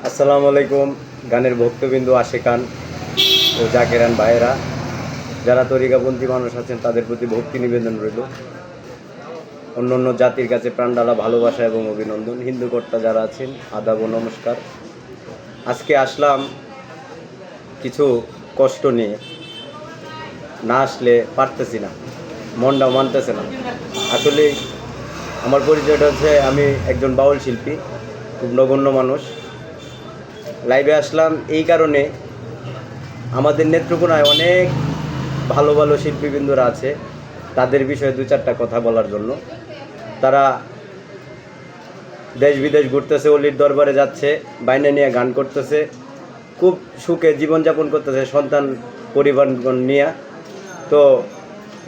আসসালামু আলাইকুম। গানের ভক্তবিন্দু আশেকান ও জাকেরান ভাইয়েরা, যারা তরিকাপন্থী মানুষ আছেন তাদের প্রতি ভক্তি নিবেদন রইল। অন্য অন্য জাতির কাছে প্রাণডালা ভালোবাসা এবং অভিনন্দন। হিন্দু কর্তা যারা আছেন আদাব ও নমস্কার। আজকে আসলাম কিছু কষ্ট নিয়ে, না আসলে পারতেছি না, মনটাও মানতেছে না। আসলে আমার পরিচয়টা হচ্ছে আমি একজন বাউল শিল্পী, খুব নগণ্য মানুষ। লাইভে আসলাম এই কারণে, আমাদের নেত্রকোনায় অনেক ভালো ভালো শিল্পীবৃন্দরা আছে, তাদের বিষয়ে দু চারটা কথা বলার জন্য। তারা দেশ বিদেশ ঘুরতেছে, অলির দরবারে যাচ্ছে, বাইনা নিয়ে গান করতেছে, খুব সুখে জীবনযাপন করতেছে সন্তান পরিবারগণ নিয়ে। তো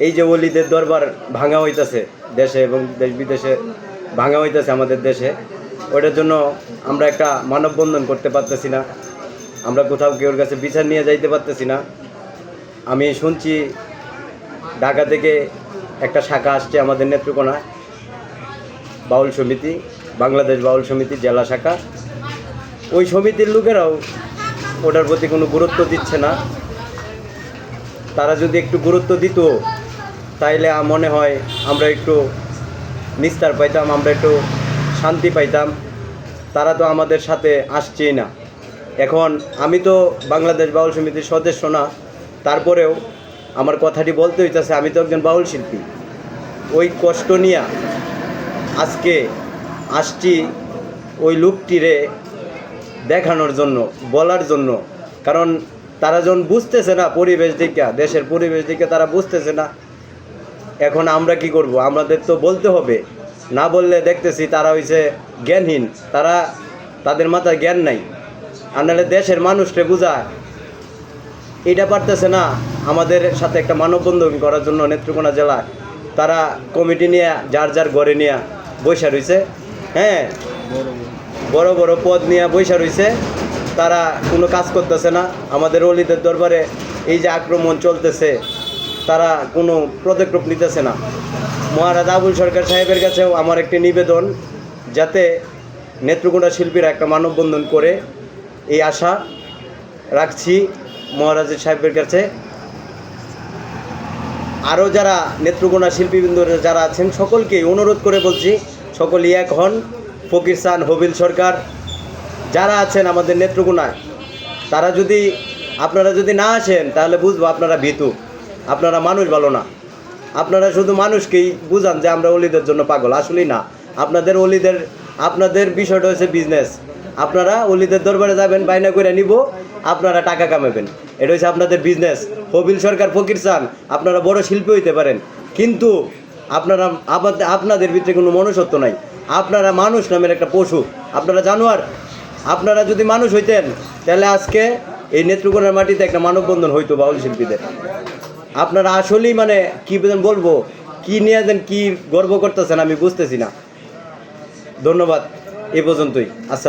এই যে অলিদের দরবার ভাঙা হইতেছে দেশে এবং দেশ বিদেশে ভাঙা হইতেছে আমাদের দেশে, ওইটার জন্য আমরা একটা মানববন্ধন করতে পারতেছি না, আমরা কোথাও কেউর কাছে বিচার নিয়ে যাইতে পারতেছি না। আমি শুনছি ঢাকা থেকে একটা শাখা আসছে আমাদের নেত্রকোনায়, বাউল সমিতি, বাংলাদেশ বাউল সমিতি জেলা শাখা। ওই সমিতির লোকেরাও ওটার প্রতি কোনো গুরুত্ব দিচ্ছে না। তারা যদি একটু গুরুত্ব দিত তাইলে মনে হয় আমরা একটু নিস্তার পাইতাম, আমরা একটু শান্তি পাইতাম। তারা তো আমাদের সাথে আসছেই না। এখন আমি তো বাংলাদেশ বাউল সমিতির সদস্য না, তারপরেও আমার কথাটি বলতে হইতেছে, আমি তো একজন বাউল শিল্পী। ওই কষ্ট নিয়ে আজকে আসছি ওই লোকটিরে দেখানোর জন্য, বলার জন্য। কারণ তারা যখন বুঝতেছে না পরিবেশ দিকে, দেশের পরিবেশ দিকে তারা বুঝতেছে না, এখন আমরা কি করব? আমাদের তো বলতে হবে, না বললে দেখতেছি তারা হইছে জ্ঞানহীন, তাদের মাথায় জ্ঞান নাই। আর নাহলে দেশের মানুষকে বুঝায় এটা পারতেছে না আমাদের সাথে একটা মানববন্ধন করার জন্য। নেত্রকোনা জেলায় তারা কমিটি নিয়ে যার যার ঘরে নিয়ে বৈশা রয়েছে, হ্যাঁ, বড় বড় পদ নিয়ে বৈশা রয়েছে। তারা কোনো কাজ করতেছে না। আমাদের অলিদের দরবারে এই যে আক্রমণ চলতেছে, তারা কোনো পদক্ষেপ নিতেছে না। মহারাজ আবুল সরকার সাহেবের কাছেও আমার একটি নিবেদন, যাতে নেত্রকোনা শিল্পীরা একটা মানববন্ধন করে, এই আশা রাখছি মহারাজের সাহেবের কাছে। আরও যারা নেত্রকোনা শিল্পীবৃন্দ যারা আছেন সকলকেই অনুরোধ করে বলছি, সকলেই এক হন। ফকির চান, হবিল সরকার যারা আছেন আমাদের নেত্রকোনায়, আপনারা যদি না আসেন তাহলে বুঝবো আপনারা ভীতু, আপনারা মানুষ ভালো না। আপনারা শুধু মানুষকেই বুঝান যে আমরা অলিদের জন্য পাগল, আসলেই না। আপনাদের বিষয়টা হচ্ছে বিজনেস। আপনারা অলিদের দরবারে যাবেন, বাইনা করে নিব, আপনারা টাকা কামাবেন, এটা হচ্ছে আপনাদের বিজনেস। হবিল সরকার, ফকির চান, আপনারা বড় শিল্পী হইতে পারেন, কিন্তু আপনাদের ভিতরে কোনো মনুষ্যত্ব নাই। আপনারা মানুষ নামের একটা পশু, আপনারা জানোয়ার। আপনারা যদি মানুষ হইতেন তাহলে আজকে এই নেত্রকোনার মাটিতে একটা মানববন্ধন হইতো বাউল শিল্পীদের। আপনারা আসলেই মানে কি বলবো, কি নিয়ে দেন, কি গর্ব করতেছেন আমি বুঝতেছি না। ধন্যবাদ, এ পর্যন্তই। আচ্ছা।